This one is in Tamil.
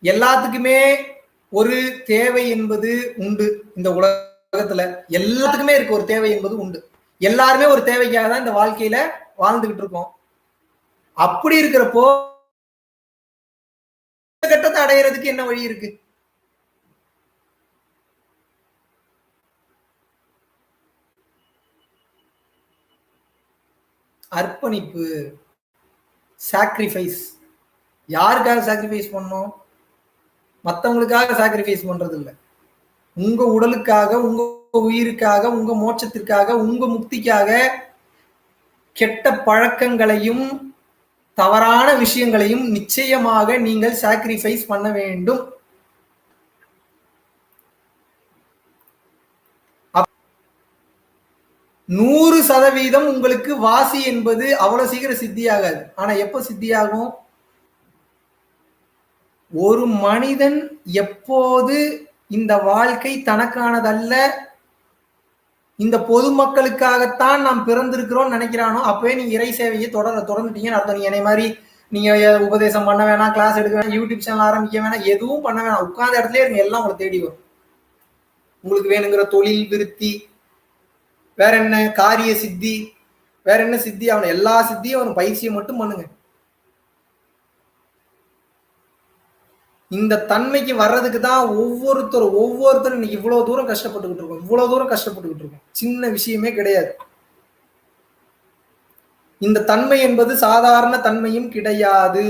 எல்லாத்துக்குமே ஒரு தேவை என்பது உண்டு. இந்த உலகத்துல எல்லாத்துக்குமே இருக்கு ஒரு தேவை என்பது உண்டு. எல்லாருமே ஒரு தேவைக்காக தான் இந்த வாழ்க்கையில வாழ்ந்துகிட்டு இருக்கோம். அப்படி இருக்கிறப்போ கட்டத்தை அடையிறதுக்கு என்ன வழி இருக்கு? அர்ப்பணிப்பு, சாக்ரிஃபைஸ். யாருக்காக சாக்ரிஃபைஸ் பண்ணணும்? மத்தவங்களுக்காக சாக்ரிஃபைஸ் பண்றது இல்ல. உங்க உடலுக்காக, உங்க உயிருக்காக, உங்க மோட்சத்திற்காக, உங்க முக்திக்காக கெட்ட பழக்கங்களையும் தவறான விஷயங்களையும் நிச்சயமாக நீங்கள் சாக்ரிஃபைஸ் பண்ண வேண்டும். 100% உங்களுக்கு வாசி என்பது அவ்வளவு சீக்கிரம் சித்தியாகாது. ஆனா எப்ப சித்தியாகும்? ஒரு மனிதன் எப்போது இந்த வாழ்க்கை தனக்கானதல்ல, இந்த பொதுமக்களுக்காகத்தான் நாம் பிறந்திருக்கிறோம் நினைக்கிறானோ அப்பவே நீங்க இறை சேவையை தொடர்ந்துட்டீங்கன்னு அர்த்தம். நீங்க என்னை மாதிரி நீங்க உபதேசம் பண்ண வேணாம், கிளாஸ் எடுக்க வேணாம், யூடியூப் சேனல் ஆரம்பிக்க வேணாம், எதுவும் பண்ண வேணாம். உட்கார்ந்த இடத்துல இருங்க, எல்லாம் உங்களை தேடி வரும். உங்களுக்கு வேணுங்கிற தொழில் விருத்தி, வேற என்ன காரிய சித்தி, வேற என்ன சித்தி, அவனை எல்லா சித்தியும் அவன் பயிற்சியை மட்டும் பண்ணுங்க. இந்த தன்மைக்கு வர்றதுக்கு தான் ஒவ்வொருத்தரும் இன்னைக்கு இவ்வளவு தூரம் கஷ்டப்பட்டுக்கிட்டு இருக்கோம். இவ்வளவு தூரம் கஷ்டப்பட்டுக்கிட்டு இருக்கோம். சின்ன விஷயமே கிடையாது. இந்த தன்மை என்பது சாதாரண தன்மையும் கிடையாது.